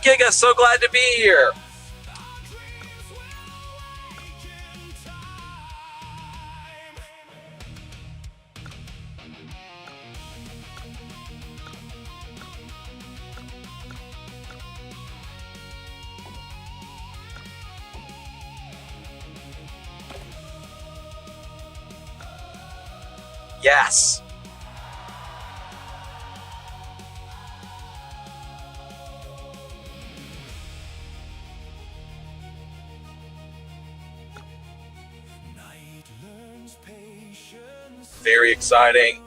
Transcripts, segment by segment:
Giga. So glad to be here. Yes. Very exciting.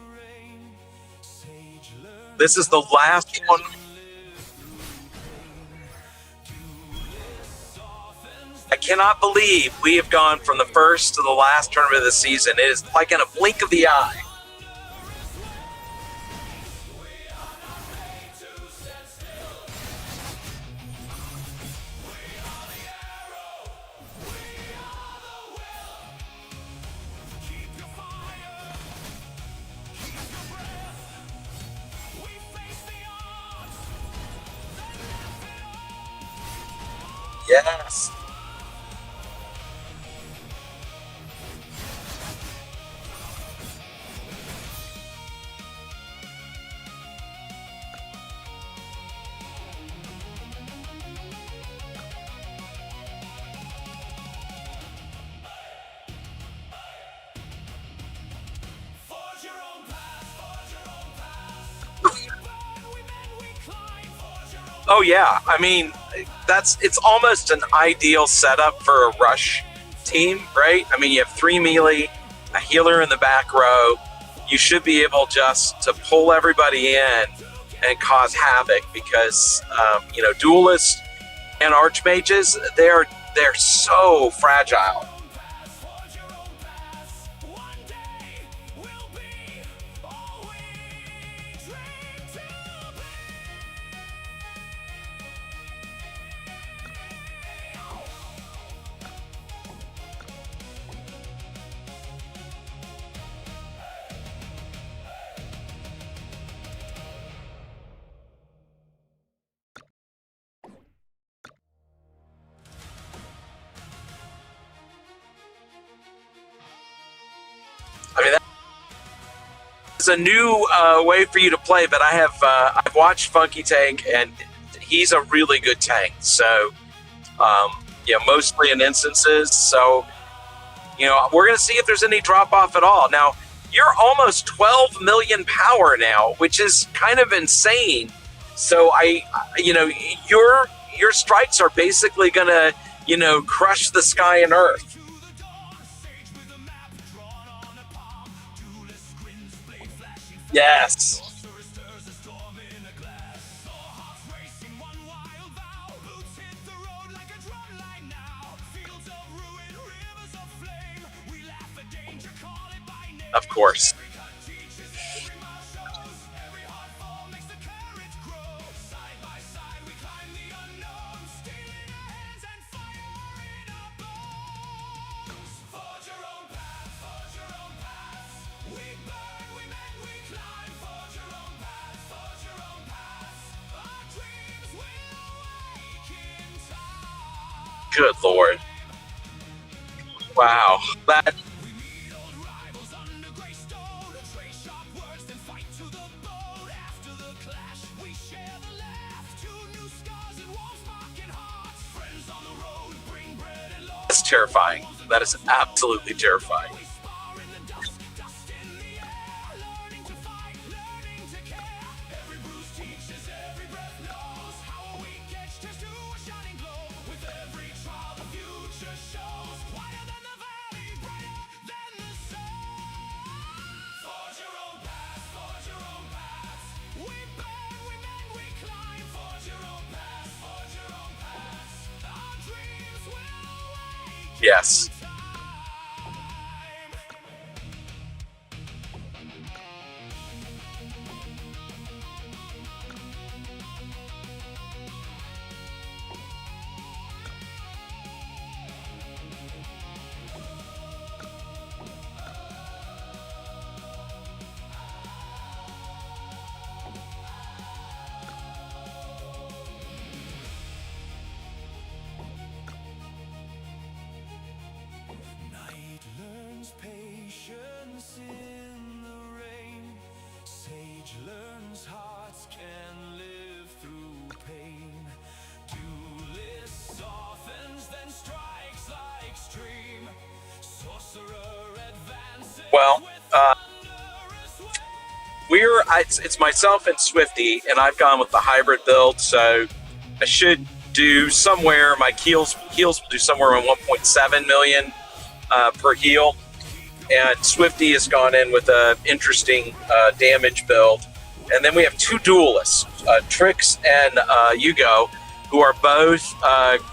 This is the last one. I cannot believe we have gone from the first to the last tournament of the season. It is like in a blink of the eye. Yes. Oh yeah, I mean, it's almost an ideal setup for a rush team, right? I mean, you have 3 melee, a healer in the back row. You should be able just to pull everybody in and cause havoc because duelists and archmages, they're so fragile. I mean, that's a new way for you to play, but I've watched Funky Tank, and he's a really good tank. So, mostly in instances. So, we're going to see if there's any drop off at all. Now, you're almost 12 million power now, which is kind of insane. So your strikes are basically going to, crush the sky and earth. Yes. Of course. Good Lord. Wow. That. That's terrifying. That is absolutely terrifying. Yes. Well, it's myself and Swifty, and I've gone with the hybrid build, so I should do somewhere, my heals will do somewhere around 1.7 million per heal, and Swifty has gone in with an interesting damage build. And then we have two duelists, Trix and Yugo, who are both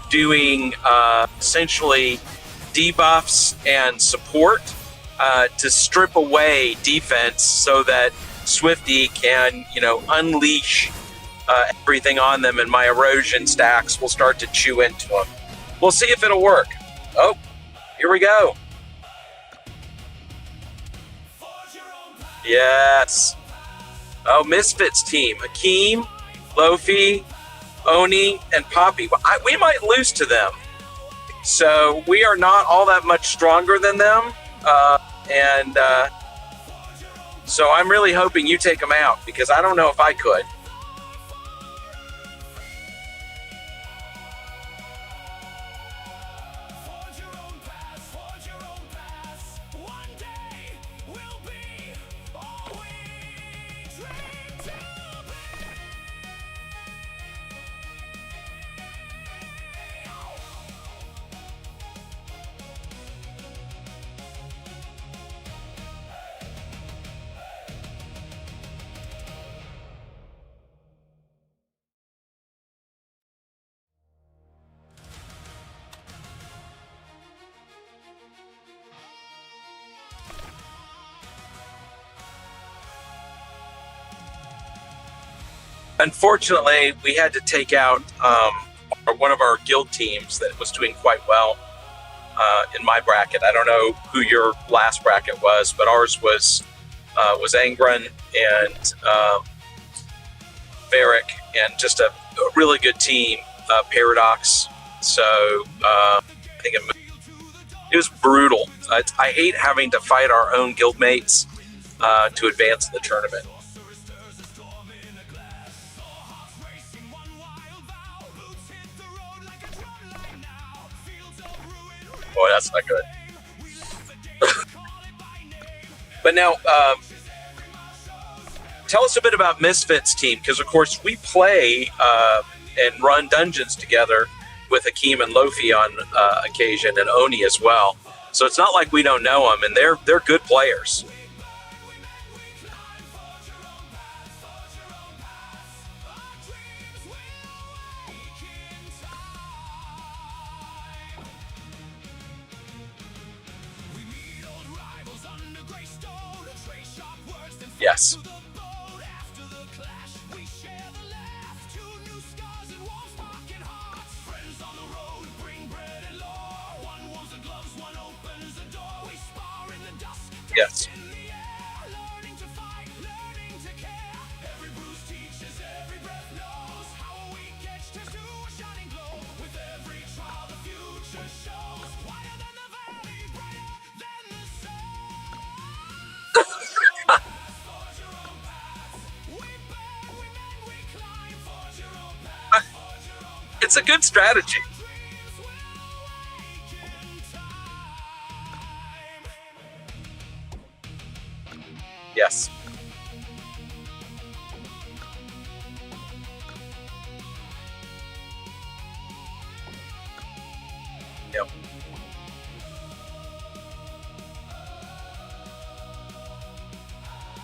doing essentially debuffs and support to strip away defense so that Swifty can, unleash everything on them, and my erosion stacks will start to chew into them. We'll see if it'll work. Oh, here we go. Yes. Oh, Misfit's team. Hakeem, Lofi, Oni, and Poppy. We might lose to them. So we are not all that much stronger than them. So I'm really hoping you take them out, because I don't know if I could. Unfortunately, we had to take out one of our guild teams that was doing quite well in my bracket. I don't know who your last bracket was, but ours was Angron and Varric, and just a really good team, Paradox. So I think it was brutal. I hate having to fight our own guildmates to advance in the tournament. Boy, that's not good. But now, tell us a bit about Misfit's team, because of course we play and run dungeons together with Hakeem and Lofi on occasion, and Oni as well. So it's not like we don't know them, and they're good players. Yes. Yes. It's a good strategy. Yes. Yep.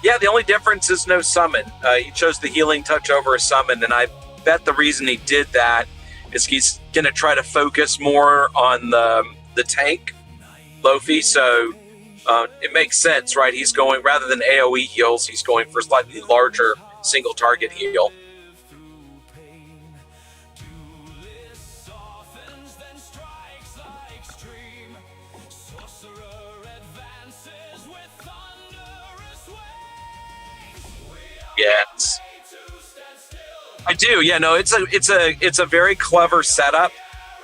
Yeah, the only difference is no summon. He chose the healing touch over a summon, and I bet the reason he did that is he's going to try to focus more on the tank, Lofi. So it makes sense, right? He's going, rather than AoE heals, he's going for slightly larger single target heal. Yes. I do. Yeah, no, it's a very clever setup.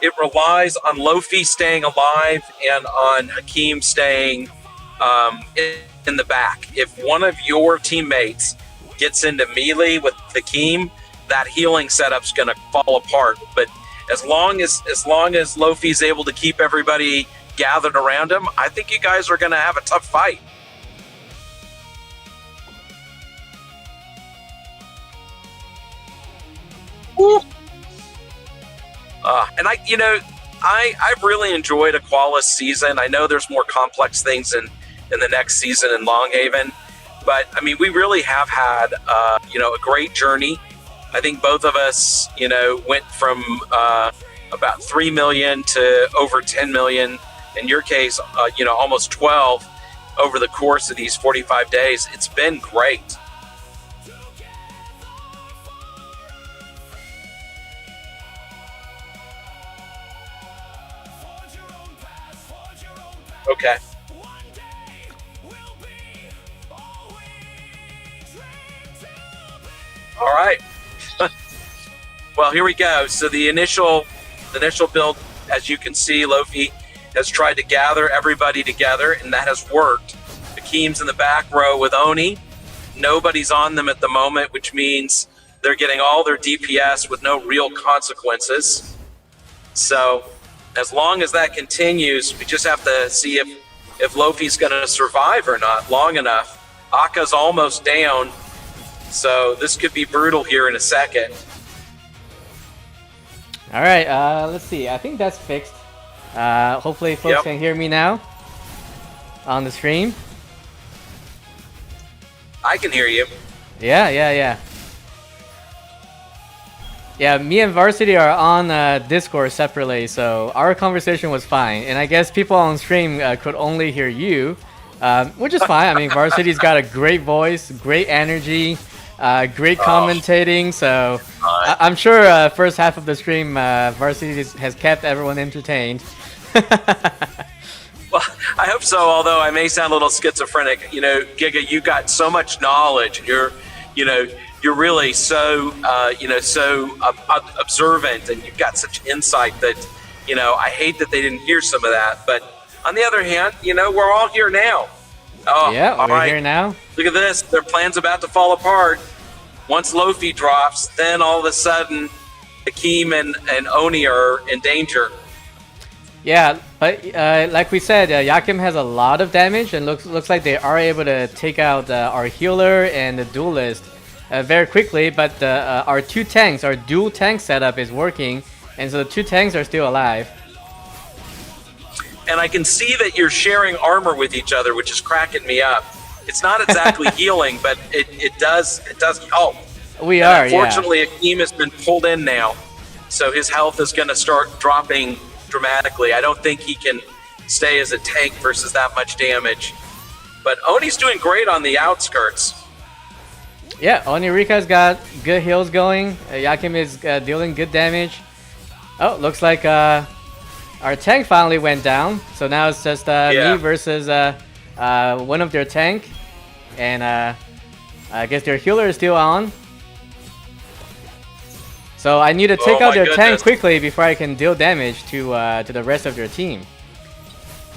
It relies on Lofi staying alive and on Hakeem staying in the back. If one of your teammates gets into melee with Hakeem, that healing setup's going to fall apart. But as long as Lofi's able to keep everybody gathered around him, I think you guys are going to have a tough fight. Woo. And I've really enjoyed a Qualis season. I know there's more complex things in the next season in Longhaven, but I mean, we really have had a great journey. I think both of us, went from about 3 million to over 10 million. In your case, almost 12 over the course of these 45 days. It's been great. Okay. All right. Well, here we go. So the initial build, as you can see, Lofi has tried to gather everybody together, and that has worked. Akeem's in the back row with Oni. Nobody's on them at the moment, which means they're getting all their DPS with no real consequences. So as long as that continues, we just have to see if Lofi's going to survive or not long enough. Aka's almost down, so this could be brutal here in a second. All right, let's see. I think that's fixed. Hopefully folks can hear me now on the stream. I can hear you. Yeah, me and Varsity are on Discord separately, so our conversation was fine. And I guess people on stream could only hear you, which is fine. I mean, Varsity's got a great voice, great energy, great commentating. So I'm sure first half of the stream, Varsity has kept everyone entertained. Well, I hope so, although I may sound a little schizophrenic. Giga, you got so much knowledge. You're really so observant, and you've got such insight that I hate that they didn't hear some of that. But on the other hand, we're all here now. Oh, yeah, all we're right. here now. Look at this. Their plan's about to fall apart. Once Lofi drops, then all of a sudden, Akeem and Oni are in danger. Yeah, but like we said, Yakim has a lot of damage, and looks like they are able to take out our healer and the duelist very quickly. But our two tanks, our dual tank setup is working, and so the two tanks are still alive. And I can see that you're sharing armor with each other, which is cracking me up. It's not exactly healing, but it does help. We are, unfortunately, Akeem has been pulled in now, so his health is going to start dropping dramatically. I don't think he can stay as a tank versus that much damage. But Oni's doing great on the outskirts. Yeah, Onirika's got good heals going. Yakim is dealing good damage. Oh, looks like our tank finally went down. So now it's just me versus one of their tank. And I guess their healer is still on. So I need to take out their tank quickly before I can deal damage to the rest of their team.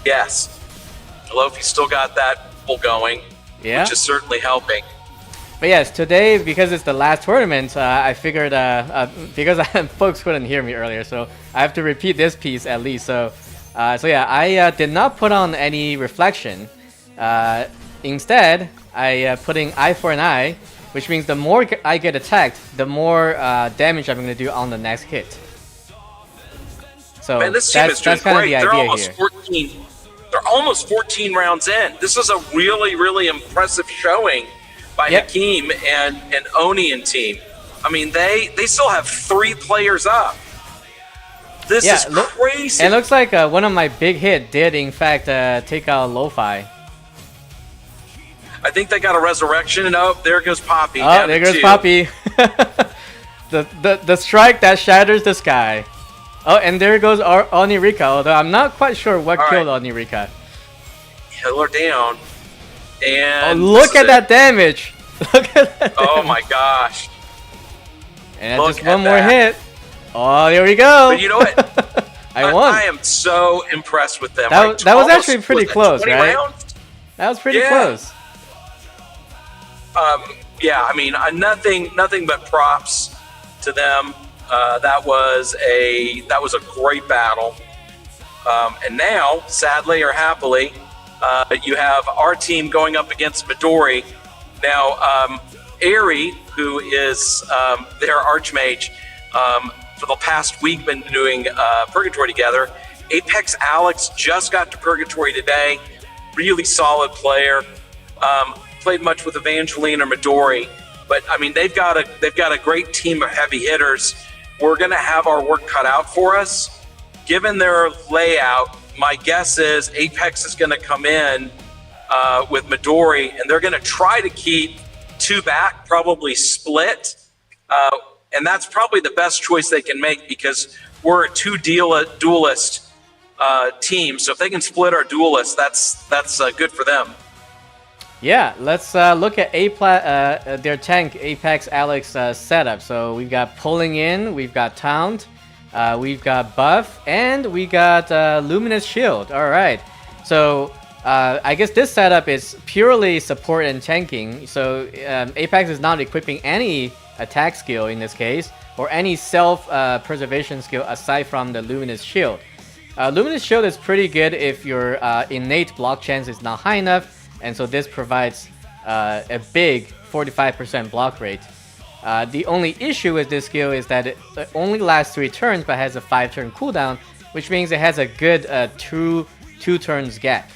Yes. Lofi's still got that pull going, which is certainly helping. But yes, today, because it's the last tournament, I figured, because folks couldn't hear me earlier, so I have to repeat this piece at least. So yeah, I did not put on any reflection. Instead, I put in eye for an eye, which means the more I get attacked, the more damage I'm going to do on the next hit. So man, this team is doing that's kind great. of the idea here. They're almost 14 rounds in. This is a really, really impressive showing by Hakeem and Oni and team. I mean, they still have 3 players up. This is crazy. It looks like one of my big hit did, in fact, take out Lo-Fi. I think they got a resurrection, and there goes Poppy. Oh, there goes Poppy. the strike that shatters the sky. Oh, and there goes Onirika, although I'm not quite sure what killed Onirika. Healer down. And look at that damage. Look at that Oh my gosh. And just one more hit. Oh, there we go. But you know what? I won. I am so impressed with them. That was actually pretty close, right? Rounds? That was pretty close. Yeah, I mean, nothing but props to them. That was a great battle. And now, sadly or happily, you have our team going up against Madori. Now, Aerie, who is their archmage, for the past week been doing Purgatory together. Apex Alex just got to Purgatory today. Really solid player. Played much with Evangeline or Madori, but I mean they've got a great team of heavy hitters. We're going to have our work cut out for us. Given their layout, my guess is Apex is going to come in with Madori, and they're going to try to keep two back, probably split. And that's probably the best choice they can make because we're a duelist team. So if they can split our duelists, that's good for them. Yeah, let's look at their tank Apex Alex setup. So we've got Pulling In, we've got Taunt, we've got Buff, and we got Luminous Shield. All right. So I guess this setup is purely support and tanking. So Apex is not equipping any attack skill in this case, or any self-preservation skill aside from the Luminous Shield. Luminous Shield is pretty good if your innate block chance is not high enough, and so this provides a big 45% block rate. The only issue with this skill is that it only lasts 3 turns but has a 5-turn cooldown, which means it has a good 2 turns gap.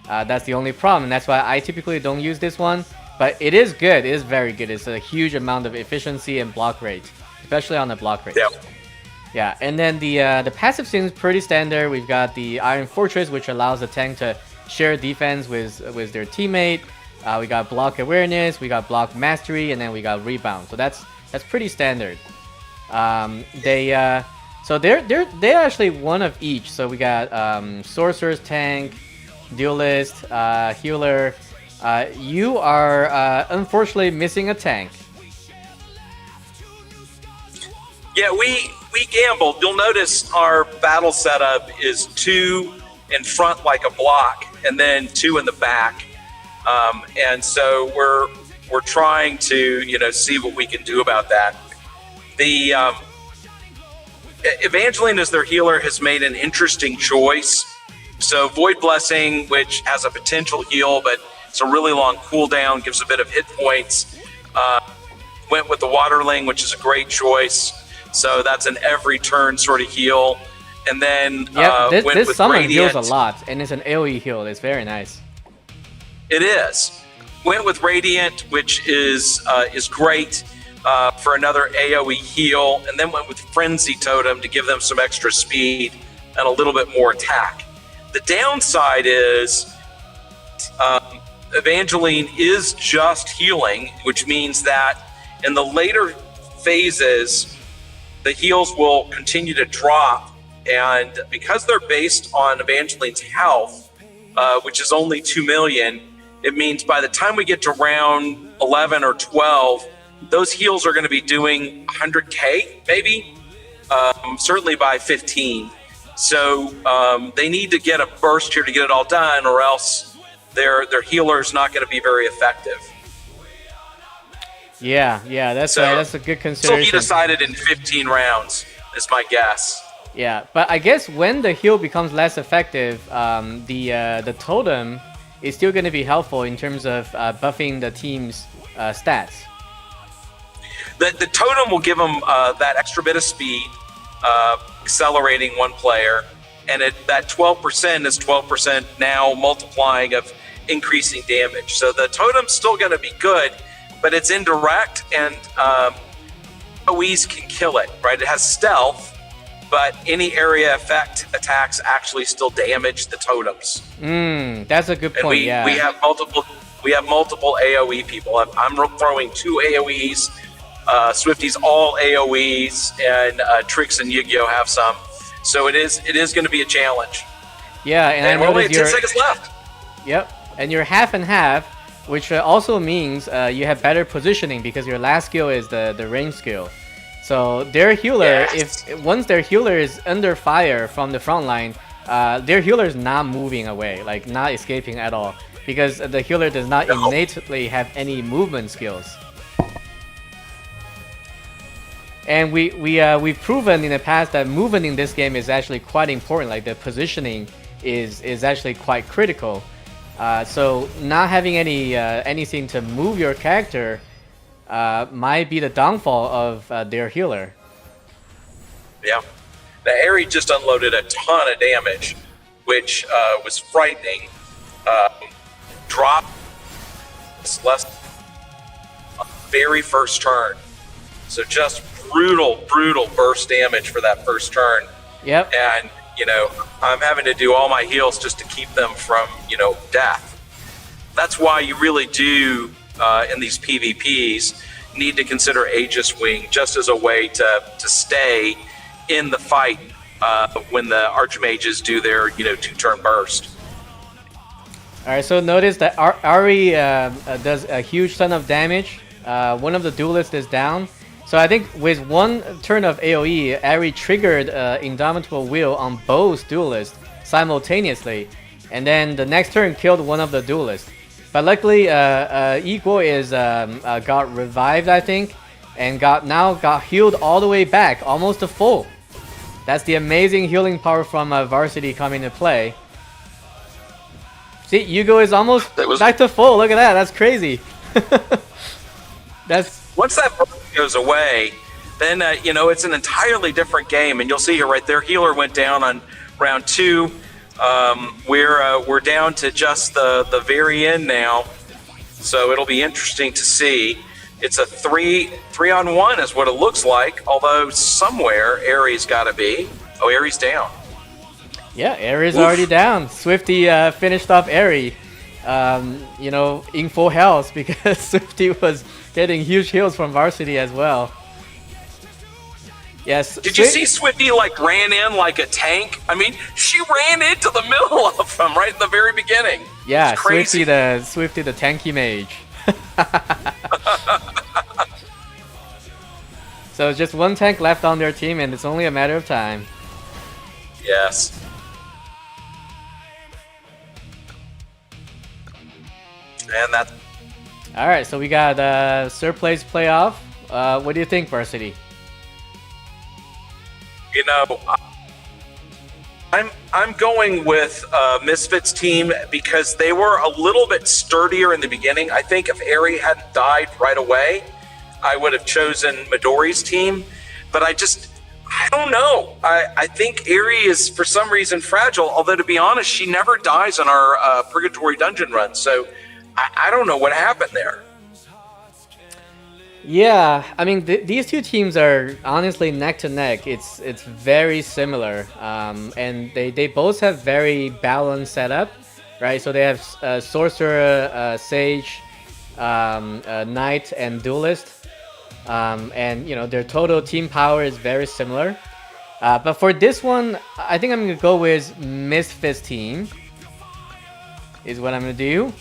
That's the only problem, and that's why I typically don't use this one. But it is good. It is very good. It's a huge amount of efficiency and block rate, especially on the block rate. Yep. Yeah, and then the passive seems pretty standard. We've got the Iron Fortress, which allows the tank to share defense with their teammate. We got block awareness, we got block mastery, and then we got rebound. So that's pretty standard. They're actually one of each. So we got Sorcerer's tank, duelist, healer. You are unfortunately missing a tank. Yeah, we gambled. You'll notice our battle setup is 2 in front like a block, and then 2 in the back. And so we're trying to see what we can do about that. The Evangeline as their healer has made an interesting choice. So Void Blessing, which has a potential heal, but it's a really long cooldown, gives a bit of hit points. Went with the Waterling, which is a great choice. So that's an every turn sort of heal. And then this summon heals a lot, and it's an AoE heal. It's very nice. It is. Went with Radiant, which is great for another AoE heal, and then went with Frenzy Totem to give them some extra speed and a little bit more attack. The downside is Evangeline is just healing, which means that in the later phases, the heals will continue to drop. And because they're based on Evangeline's health, which is only 2 million, it means by the time we get to round 11 or 12, those heals are going to be doing 100k, maybe, certainly by 15. So they need to get a burst here to get it all done, or else their healer is not going to be very effective. Yeah, that's a good consideration. So he decided in 15 rounds, is my guess. Yeah, but I guess when the heal becomes less effective, the totem is still going to be helpful in terms of buffing the team's stats. The totem will give them that extra bit of speed, accelerating one player, and that 12% is 12% now multiplying of increasing damage. So the totem's still going to be good, but it's indirect, and AoEs can kill it, right? It has stealth, but any area effect attacks actually still damage the totems. That's a good point. And we have multiple AoE people. I'm throwing 2 AoEs. Swifties all AoEs, and Trix and Yu-Gi-Oh have some. So it is going to be a challenge. Yeah, and we're only at 10 seconds left. Yep, and you're half and half, which also means you have better positioning because your last skill is the range skill. So their healer, once their healer is under fire from the front line, their healer is not moving away, like not escaping at all, because the healer does not innately have any movement skills. And we've proven in the past that movement in this game is actually quite important. Like the positioning is actually quite critical. So not having anything to move your character might be the downfall of their healer. Yeah. Now, Aerie just unloaded a ton of damage, which was frightening. Drop less very first turn. So just brutal burst damage for that first turn. Yep. And, I'm having to do all my heals just to keep them from, death. That's why you really do, in these PvPs, need to consider Aegis Wing just as a way to stay in the fight when the Archmages do their, 2-turn burst. Alright, so notice that Ari does a huge ton of damage. One of the duelists is down. So I think with one turn of AoE, Ari triggered Indomitable Will on both duelists simultaneously. And then the next turn killed one of the duelists. But luckily, Igor is got revived, I think. And got healed all the way back, almost to full. That's the amazing healing power from Varsity coming into play. See, Yugo is almost back to full. Look at that. That's crazy. Once that goes away, then it's an entirely different game. And you'll see here right there, healer went down on round 2. We're down to just the very end now. So it'll be interesting to see. It's a 3-on-1 is what it looks like. Although somewhere Aries got to be. Oh, Aries down. Yeah, Aries already down. Swifty finished off Aerie, in full health because Swifty was getting huge heals from Varsity as well. Yes. Did you see Swifty ran in like a tank? I mean, she ran into the middle of them right in the very beginning. Yeah, Swifty the tanky mage. So just one tank left on their team, and it's only a matter of time. Yes. And that's... Alright, so we got Surplace playoff. What do you think, Varsity? I'm going with Misfit's team because they were a little bit sturdier in the beginning. I think if Aerie hadn't died right away, I would have chosen Madori's team. But I don't know. I think Aerie is, for some reason, fragile. Although, to be honest, she never dies on our Purgatory Dungeon run. So I don't know what happened there. Yeah, I mean, these two teams are honestly neck to neck. It's very similar, and they both have very balanced setup, right? So they have Sorcerer, Sage, Knight, and Duelist, and their total team power is very similar. But for this one, I think I'm gonna go with Misfit's team. Is what I'm gonna do,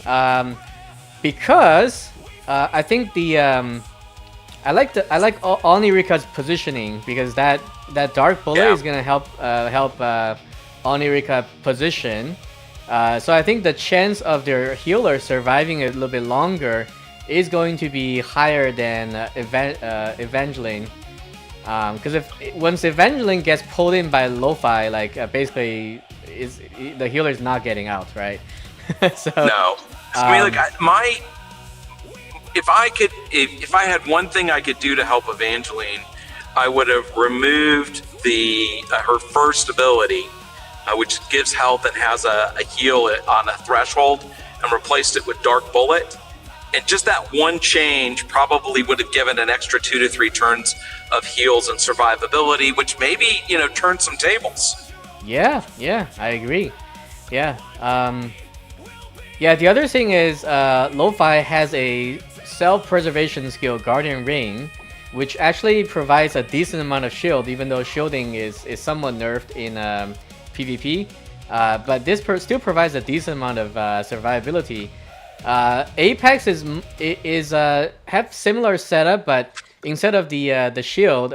because I think I like Onirika's positioning because that Dark Bullet is gonna help Onirika position. So I think the chance of their healer surviving a little bit longer is going to be higher than Evangeline. Because once Evangeline gets pulled in by Lo-Fi, basically the healer is not getting out, right? So no, I mean, if I had one thing I could do to help Evangeline, I would have removed her first ability, which gives health and has a heal on a threshold, and replaced it with Dark Bullet. And just that one change probably would have given an extra 2 to 3 turns of heals and survivability, which maybe turned some tables. Yeah, I agree. Yeah. The other thing is Lo-Fi has a self-preservation skill, Guardian Ring, which actually provides a decent amount of shield, even though shielding is somewhat nerfed in PvP. But this still provides a decent amount of survivability. Apex have similar setup, but instead of the shield,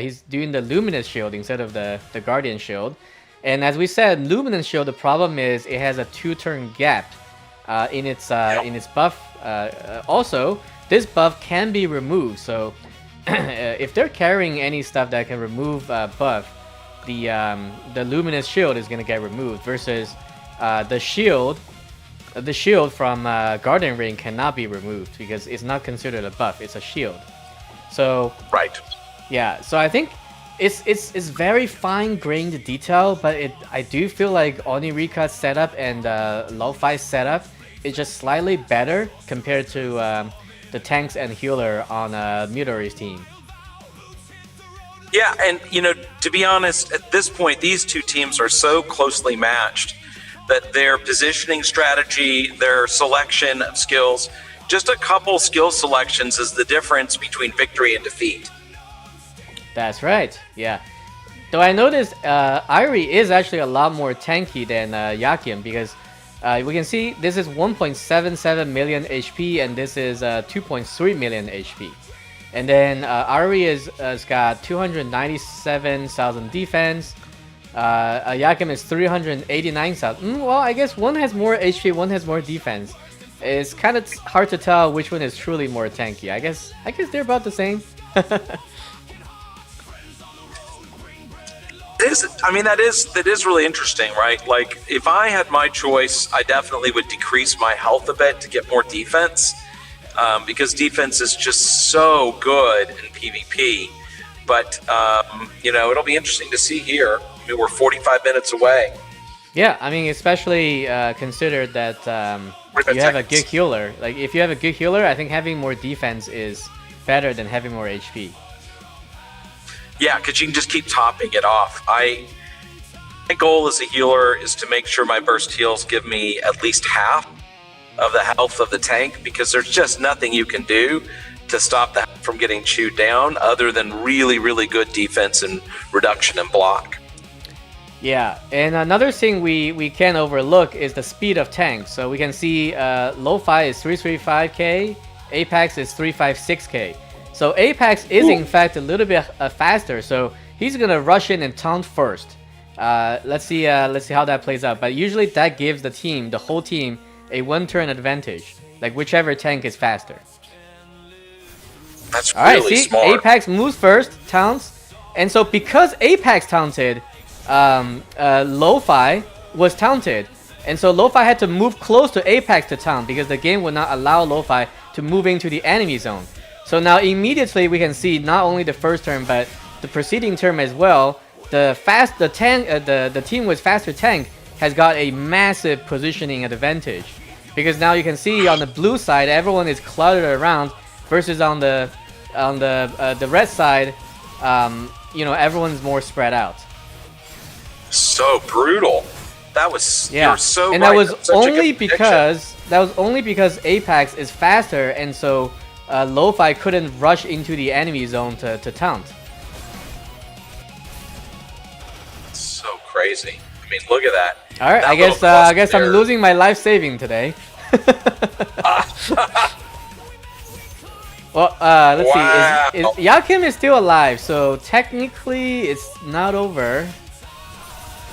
he's doing the Luminous Shield instead of the Guardian Shield. And as we said, Luminous Shield, the problem is it has a 2-turn gap in its buff. Also, this buff can be removed, so if they're carrying any stuff that can remove buff, the Luminous Shield is gonna get removed. Versus the shield from Guardian Ring cannot be removed because it's not considered a buff; it's a shield. So right, yeah. So I think it's very fine-grained detail, but I do feel like Onirika's setup and Lo-Fi's setup is just slightly better compared to the tanks and healer on Midori's team. Yeah, and to be honest, at this point, these two teams are so closely matched that their positioning strategy, their selection of skills, just a couple skill selections is the difference between victory and defeat. That's right, yeah. Though I noticed Irie is actually a lot more tanky than Yakim, because we can see this is 1.77 million HP and this is 2.3 million HP. And then Irie has got 297,000 defense. Yakim is 389,000. Well, I guess one has more HP, one has more defense. It's kind of hard to tell which one is truly more tanky. I guess they're about the same. That is really interesting, right? Like, if I had my choice, I definitely would decrease my health a bit to get more defense, because defense is just so good in PvP. But it'll be interesting to see here. I mean, we're 45 minutes away. Yeah, I mean, especially consider that you have a good healer. Like, if you have a good healer, I think having more defense is better than having more HP. Yeah, because you can just keep topping it off. My goal as a healer is to make sure my burst heals give me at least half of the health of the tank, because there's just nothing you can do to stop that from getting chewed down other than really, really good defense and reduction in block. Yeah, and another thing we can't overlook is the speed of tanks. So we can see Lo-Fi is 335k, Apex is 356k. So Apex is in fact a little bit faster, so he's gonna rush in and taunt first. Let's see how that plays out. But usually that gives the whole team, a one-turn advantage, like whichever tank is faster. That's all right. Really See, smart. Apex moves first, taunts, and so because Apex taunted, Lo-Fi was taunted, and so Lo-Fi had to move close to Apex to taunt because the game would not allow Lo-Fi to move into the enemy zone. So now immediately we can see not only the first turn but the preceding turn as well. The team with faster tank has got a massive positioning advantage, because now you can see on the blue side everyone is cluttered around versus on the red side, everyone's more spread out. So brutal. That was You're so and right. that was only because Apex is faster, and so Lo-Fi couldn't rush into the enemy zone to taunt. So crazy. I mean, look at that. All right, That I guess I'm losing my life saving today. Well, let's see. Yakim is still alive, so technically it's not over.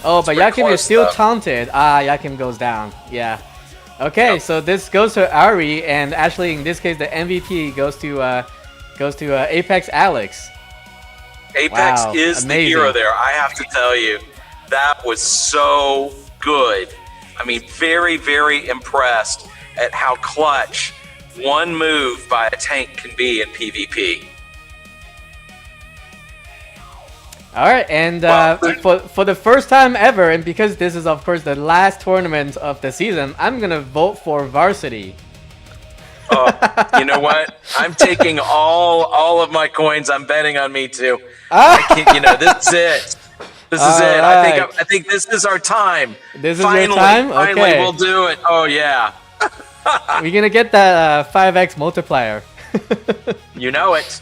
Oh, but Yakim is still taunted. Yakim goes down. Yeah. Okay, yep. So this goes to Ari, and actually in this case the MVP goes to Apex Alex. Apex is amazing. The hero there. I have to tell you, that was so good. I mean, very, very impressed at how clutch one move by a tank can be in PvP. All right, and for the first time ever, and because this is of course the last tournament of the season, I'm gonna vote for Varsity. You know what? I'm taking all of my coins. I'm betting on me too. I can't, this is it. This is it. Right. I think this is our time. This is your time? Okay. Finally, we'll do it. Oh yeah. We're gonna get that 5x multiplier. You know it.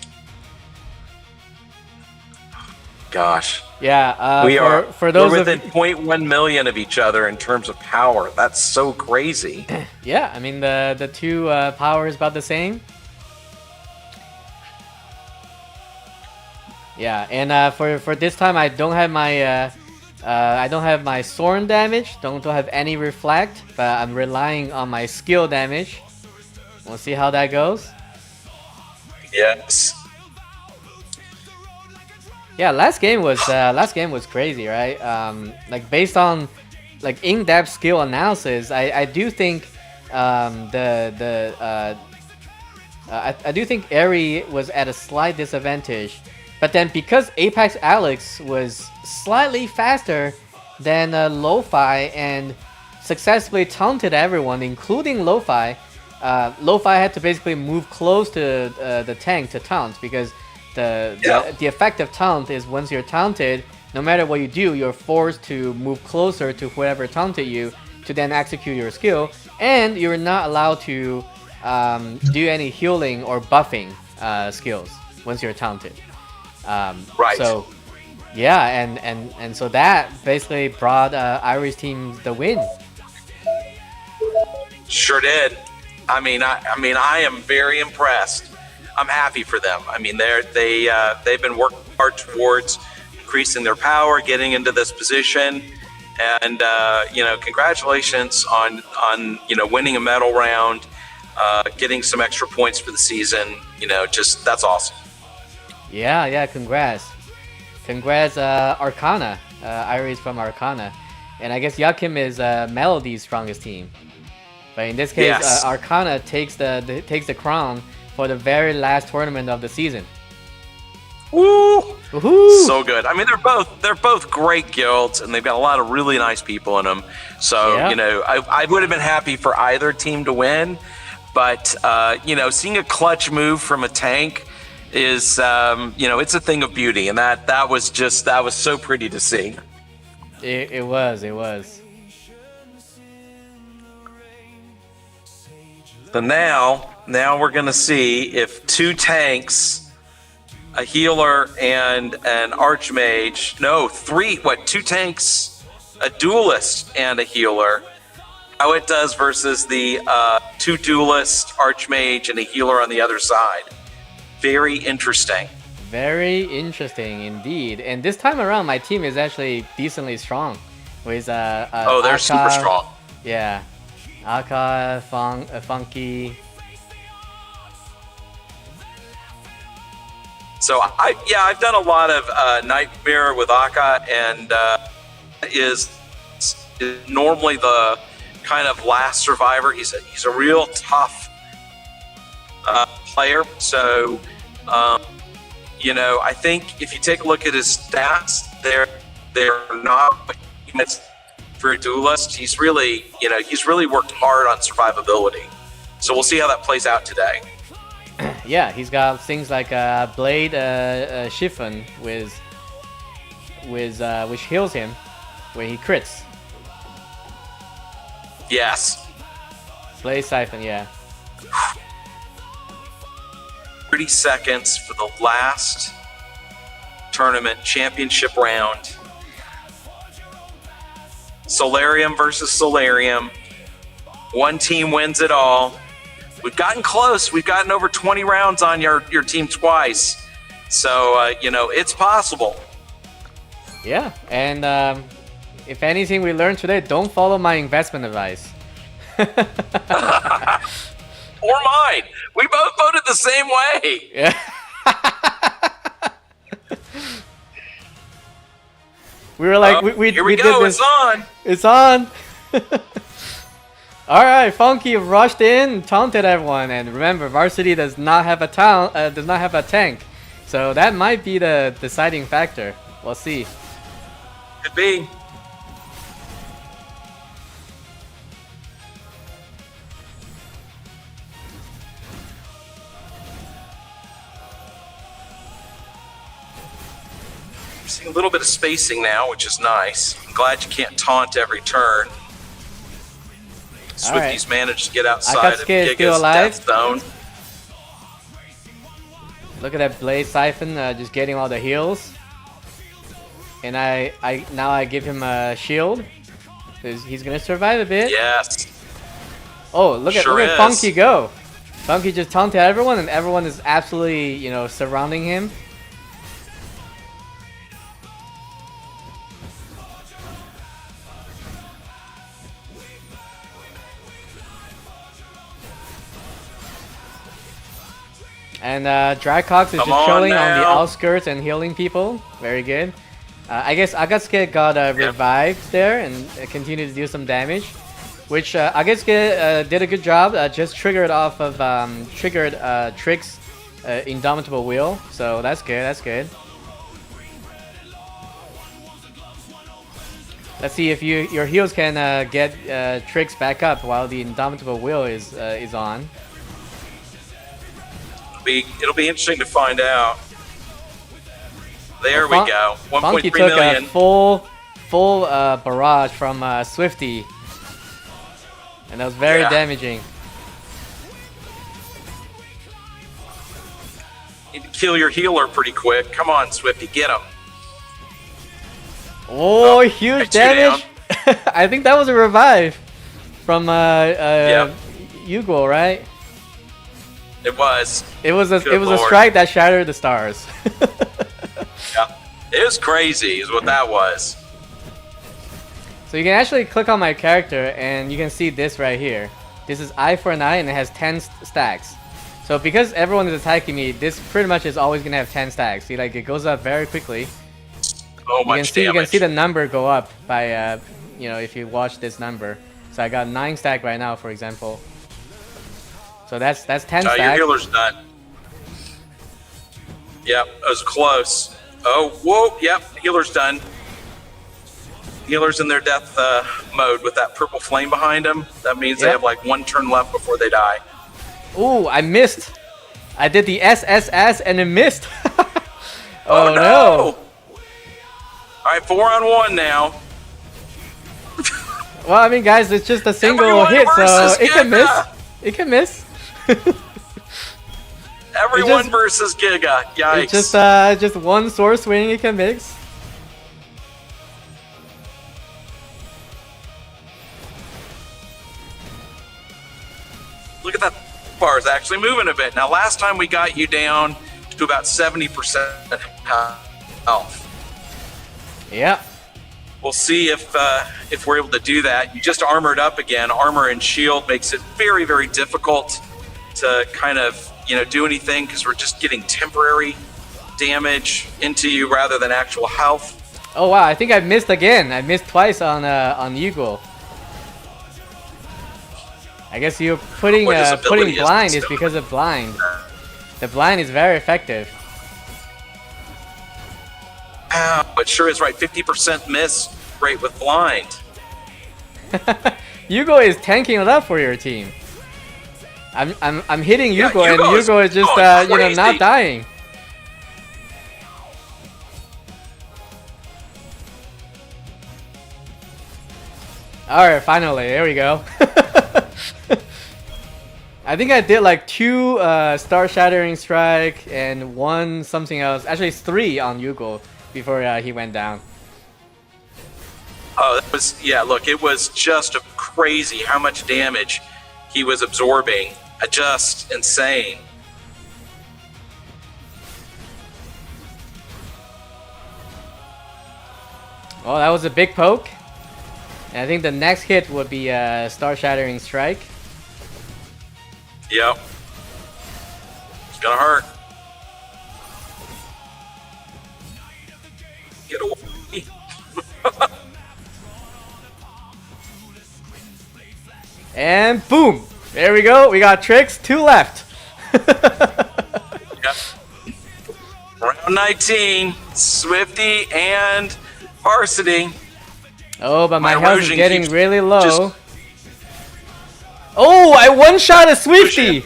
Gosh. Yeah. We're within 0.1 million of each other in terms of power. That's so crazy. Yeah, I mean the two power is about the same. Yeah, and for this time I don't have my Sorn damage, don't have any reflect, but I'm relying on my skill damage. We'll see how that goes. Yes. Yeah, last game was crazy, right? Like based on like in-depth skill analysis, I do think I do think Eri was at a slight disadvantage But then because Apex Alex was slightly faster than Lo-Fi and successfully taunted everyone, including Lo-Fi, Lo-Fi had to basically move close to the tank to taunt, because the effect of taunt is once you're taunted, no matter what you do, you're forced to move closer to whoever taunted you to then execute your skill, and you're not allowed to do any healing or buffing skills once you're taunted. Right. So, yeah, and so that basically brought Irie's team the win. Sure did. I mean, I am very impressed. I'm happy for them. I mean, they've been working hard towards increasing their power, getting into this position, and congratulations on winning a medal round, getting some extra points for the season. Just that's awesome. Yeah, congrats, Arcana. Irie's from Arcana, and I guess Yakim is Melody's strongest team. But in this case, Yes. Arcana takes the crown for the very last tournament of the season. Woo! Woohoo! So good. I mean, they're both great guilds, and they've got a lot of really nice people in them. So Yeah. I would have been happy for either team to win, but seeing a clutch move from a tank is it's a thing of beauty, and that was so pretty to see. It was. So now we're gonna see if two tanks, a healer and an archmage, two tanks, a duelist and a healer, how it does versus the two duelists, archmage, and a healer on the other side. Very interesting. Very interesting indeed. And this time around, my team is actually decently strong. With they're Aka, super strong. Yeah, Aka, Funky. So I've done a lot of Nightmare with Aka, and is normally the kind of last survivor. He's a real tough player. So I think if you take a look at his stats, they're not units for a duelist. He's really worked hard on survivability. So we'll see how that plays out today. Yeah, he's got things like Blade Chiffon which heals him when he crits. Yes. Blade Siphon, yeah. 30 seconds for the last tournament championship round. Solarium versus Solarium. One team wins it all. We've gotten close. We've gotten over 20 rounds on your team twice. So, it's possible. Yeah, and if anything we learned today, don't follow my investment advice. Or mine. We both voted the same way. Yeah. We were like, we here we did go. this. It's on. It's on. All right, Funky rushed in, taunted everyone, and remember, Varsity does not have a tank, so that might be the deciding factor. We'll see. Could be. We're seeing a little bit of spacing now, which is nice. I'm glad you can't taunt every turn. Swifty's managed to get outside of Giga's death zone. Look at that Blade Siphon just getting all the heals. And now I give him a shield. He's gonna survive a bit. Yes. Oh, look at Funky go. Funky just taunted everyone, and everyone is absolutely, surrounding him. And Dracox is just chilling on the outskirts and healing people. Very good. I guess Akatsuki got revived there and continued to do some damage, which Akatsuki did a good job. Just triggered off of Trix Indomitable Will, so that's good. That's good. Let's see if your heals can get Tricks back up while the Indomitable Will is on. It'll be interesting to find out. There we go. 1.3 Funky million. took a full barrage from Swifty, and that was very damaging. Need to kill your healer pretty quick. Come on, Swifty, get him. Oh, huge damage! I think that was a revive from Yugo, right? It was. It was a strike that shattered the stars. Yeah, it was crazy, is what that was. So you can actually click on my character, and you can see this right here. This is eye for an eye, and it has 10 stacks. So because everyone is attacking me, this pretty much is always gonna have 10 stacks. See, like it goes up very quickly. So much damage. You can see the number go up by, you know, if you watch this number. So I got 9 stack right now, for example. So that's 10 stack. Your healer's done. Yep, it was close. Oh, whoa, yep, healer's done. Healer's in their death mode with that purple flame behind them. That means they have like 1 turn left before they die. Ooh, I missed. I did the SSS and it missed. Oh no! Alright, 4-on-1 now. Well, I mean, guys, it's just a single hit, so it can miss. It can miss. Everyone versus Giga. Yikes. It's just one sword swing it can mix. Look at that bar is actually moving a bit. Now, last time we got you down to about 70% health. Yeah. We'll see if we're able to do that. You just armored up again. Armor and shield makes it very, very difficult to kind of, you know, do anything because we're just getting temporary damage into you rather than actual health. Oh wow, I think I missed again. I missed twice on Yugo. I guess you're putting blind is because of blind. The blind is very effective. But sure is right. 50% miss rate with blind. Yugo is tanking it up for your team. I'm hitting Yugo, and Yugo is just you know, not dying. All right, finally, there we go. I think I did like 2 Star Shattering Strike and 1 something else. Actually, it's 3 on Yugo before he went down. Oh, that was, yeah, look, it was just crazy how much damage he was absorbing. Just insane. Well, that was a big poke. And I think the next hit would be Star Shattering Strike. Yep. It's gonna hurt. Get away. And boom! There we go. We got Tricks. 2 left. Yep. Round 19. Swifty and Varsity. Oh, but my health is getting really low. Just... Oh, I one-shot a Swifty.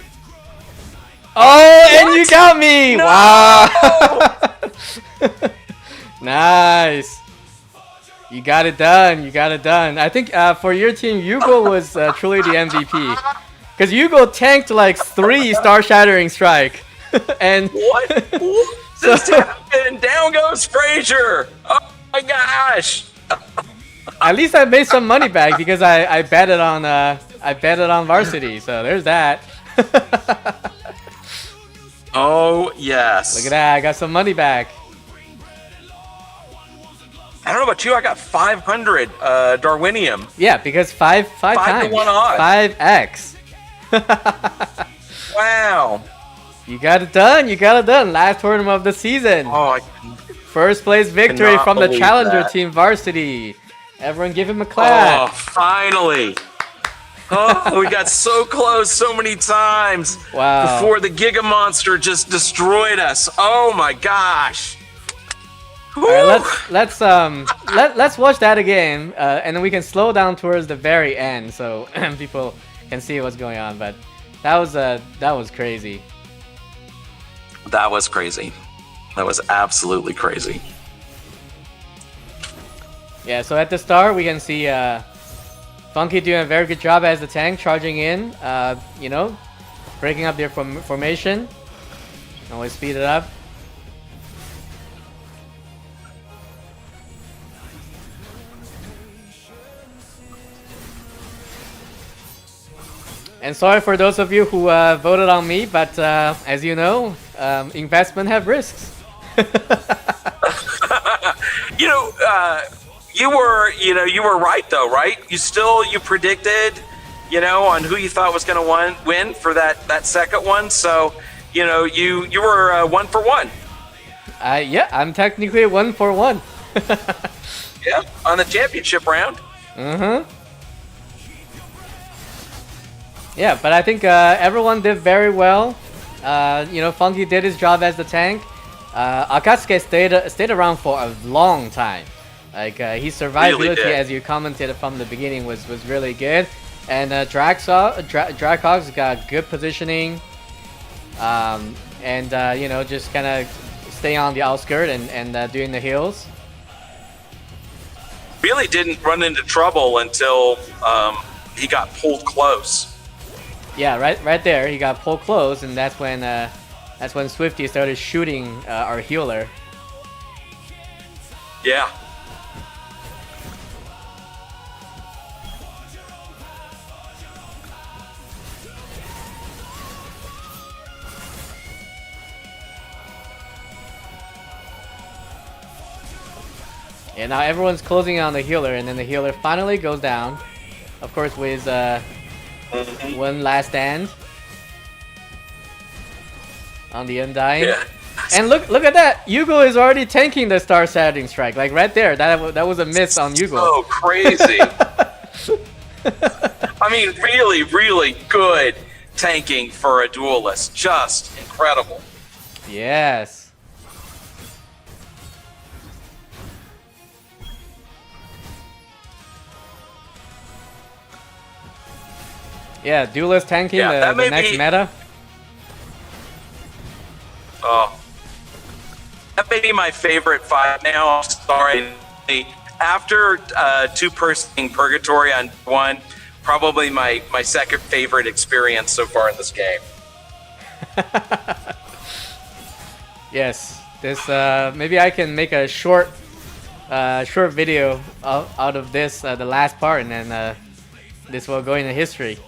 Oh, and you got me. No! Wow. Nice. You got it done. You got it done. I think for your team, Yugo was truly the MVP. Because Yugo tanked like 3 Star Shattering Strike. And what just happened? Down goes Frazier. Oh my gosh. At least I made some money back because I betted on Varsity. So there's that. Oh yes. Look at that. I got some money back. I don't know about you. I got 500 Darwinium. Yeah, because 5 times. to 1 odds. 5x. Wow. You got it done. You got it done. Last tournament of the season. Oh, First place victory from the challenger that. team Varsity. Everyone give him a clap. Oh, finally. Oh, we got so close so many times. Wow. Before the Giga Monster just destroyed us. Oh my gosh. All right, let's watch that again, and then we can slow down towards the very end so people can see what's going on. But that was crazy. That was crazy. That was absolutely crazy. Yeah. So at the start, we can see Funky doing a very good job as the tank, charging in. You know, breaking up their formation. Always speed it up. And sorry for those of you who voted on me, but as you know, investment have risks. You were right though, right? You predicted, on who you thought was going to win for that second one. So, you were 1 for 1. Yeah, I'm technically 1 for 1. Yeah, on the championship round. Mm-hmm. Yeah, but I think everyone did very well. Funky did his job as the tank. Akatsuki stayed around for a long time. Like his survivability, really as you commented from the beginning, was really good. And Dracox got good positioning. Just kind of stay on the outskirt and doing the heals. Really didn't run into trouble until he got pulled close. Yeah, right there. He got pulled close, and that's when Swifty started shooting our healer. Yeah. Yeah, now everyone's closing on the healer, and then the healer finally goes down. Of course, with one last stand on the Undying. Yeah. And look at that! Yugo is already tanking the Star Shattering Strike. Like right there, that was a miss on Yugo. So crazy. I mean, really, really good tanking for a duelist. Just incredible. Yes. Yeah, duelist tanking the next meta. Oh, that may be my favorite fight now. I'm sorry. After two-person Purgatory on one, probably my second favorite experience so far in this game. Yes, this maybe I can make a short video out of this, the last part, and then this will go into history.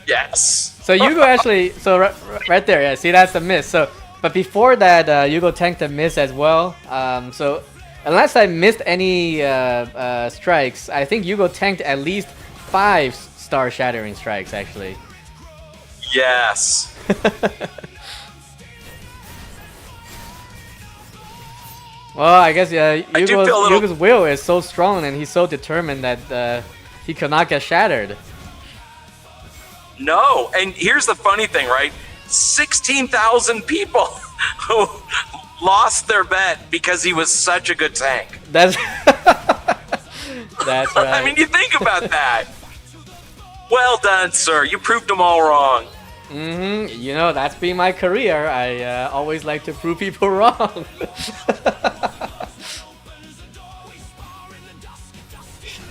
Yes. So Yugo actually, right there, yeah. See, that's the miss. So, but before that, Yugo tanked the miss as well. So, unless I missed any strikes, I think Yugo tanked at least 5 Star Shattering strikes actually. Yes. Well, I guess Yugo's will is so strong, and he's so determined that he could not get shattered. No, and here's the funny thing, right? 16,000 people who lost their bet because he was such a good tank. That's right. I mean, you think about that. Well done, sir. You proved them all wrong. Mm-hmm. That's been my career. I always like to prove people wrong.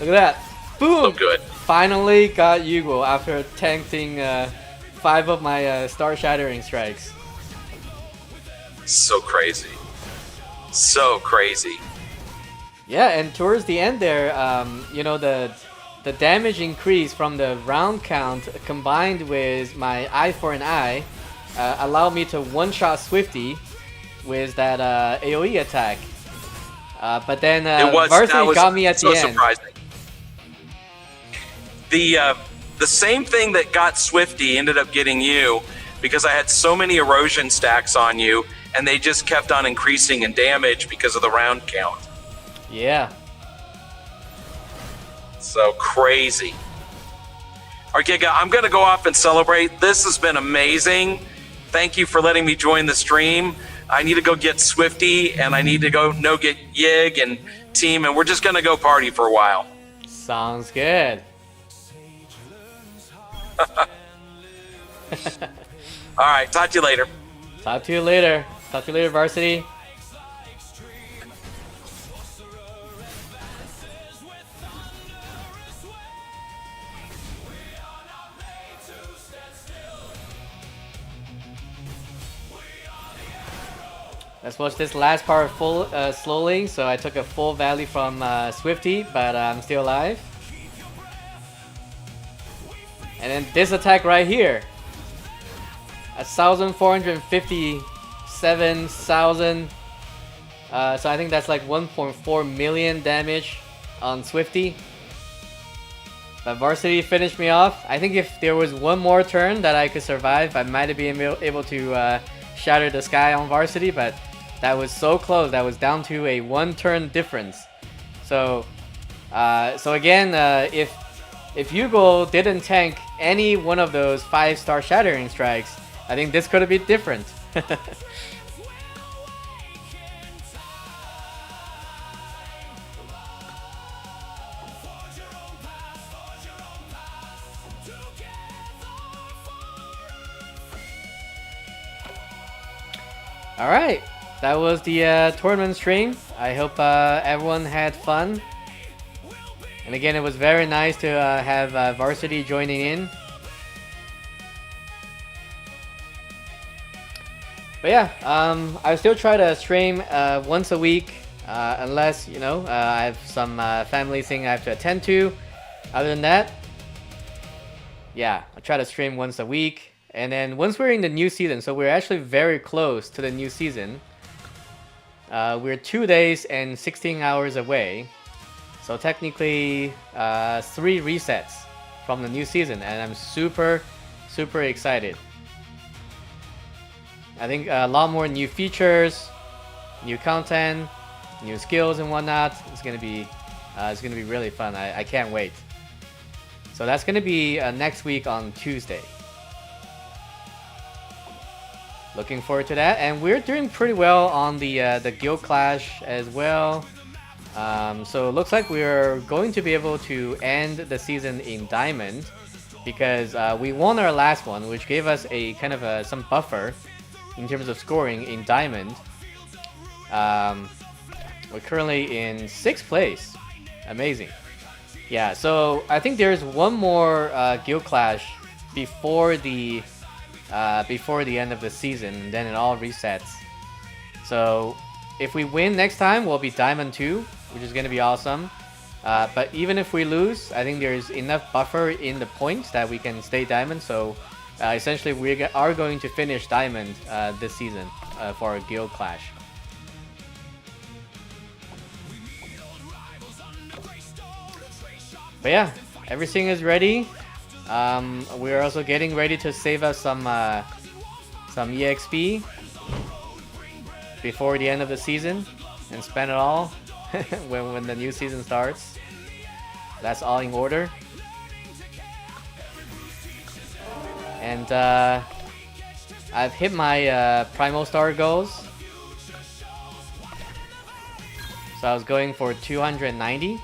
Look at that. Boom! So good. Finally got Yugo after tanking 5 of my Star Shattering strikes. So crazy. So crazy. Yeah, and towards the end there, the damage increase from the round count combined with my eye for an eye allowed me to one-shot Swifty with that AoE attack. But then Varsity got me at the end. Surprising. The same thing that got Swifty ended up getting you because I had so many erosion stacks on you, and they just kept on increasing in damage because of the round count. Yeah. So crazy. All right, Giga, I'm going to go off and celebrate. This has been amazing. Thank you for letting me join the stream. I need to go get Swifty, and I need to go get Yig and team, and we're just gonna go party for a while. Sounds good. All right, talk to you later. Talk to you later. Talk to you later, Varsity. Let's watch this last part slowly. So I took a full value from Swifty, but I'm still alive. And then this attack right here. 1,457,000. So I think that's like 1.4 million damage on Swifty. But Varsity finished me off. I think if there was one more turn that I could survive, I might have been able to shatter the sky on Varsity, but that was so close. That was down to a 1-turn difference. So, again, if Hugo didn't tank any one of those 5-star shattering strikes, I think this could have been different. Alright, that was the tournament stream. I hope everyone had fun. And again, it was very nice to have Varsity joining in. But yeah, I still try to stream once a week, unless, you know, I have some family thing I have to attend to. Other than that, yeah, I try to stream once a week. And then once we're in the new season, so we're actually very close to the new season. We're 2 days and 16 hours away. So technically 3 resets from the new season, and I'm super excited. I think a lot more new features, new content, new skills and whatnot. It's gonna be really fun. I can't wait. So that's gonna be next week on Tuesday. Looking forward to that, and we're doing pretty well on the guild clash as well. So it looks like we're going to be able to end the season in Diamond, because we won our last one, which gave us a kind of some buffer in terms of scoring in Diamond. We're currently in 6th place. Amazing. Yeah, so I think there's one more guild clash before the end of the season, and then it all resets. So if we win next time, we'll be Diamond 2, which is going to be awesome. But even if we lose, I think there's enough buffer in the points that we can stay Diamond. So essentially we are going to finish Diamond this season for our guild clash. But yeah, everything is ready. We're also getting ready to save us some EXP before the end of the season and spend it all when the new season starts. That's all in order. And I've hit my Primal Star goals. So I was going for 290.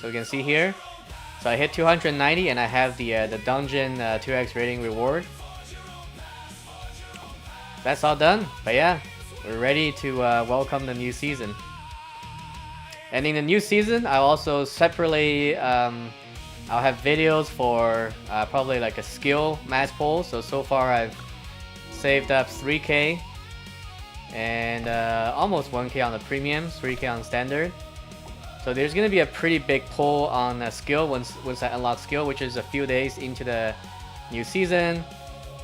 So you can see here. So I hit 290 and I have the dungeon 2x rating reward. That's all done. But yeah, we're ready to welcome the new season. And in the new season, I'll also separately I'll have videos for probably like a skill match poll. So far I've saved up 3k and almost 1k on the premium, 3k on standard. So there's gonna be a pretty big pull on skill once I unlock skill, which is a few days into the new season,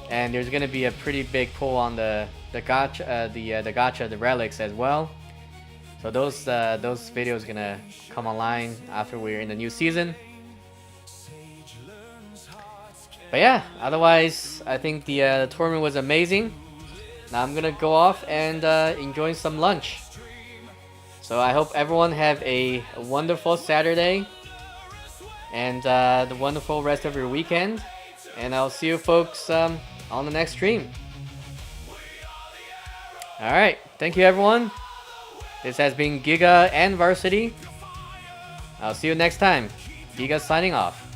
and there's gonna be a pretty big pull on the gacha, the relics as well. So those videos gonna come online after we're in the new season. But yeah, otherwise I think the tournament was amazing. Now I'm gonna go off and enjoy some lunch. So I hope everyone have a wonderful Saturday and the wonderful rest of your weekend. And I'll see you folks on the next stream. All right. Thank you, everyone. This has been Giga and Varsity. I'll see you next time. Giga signing off.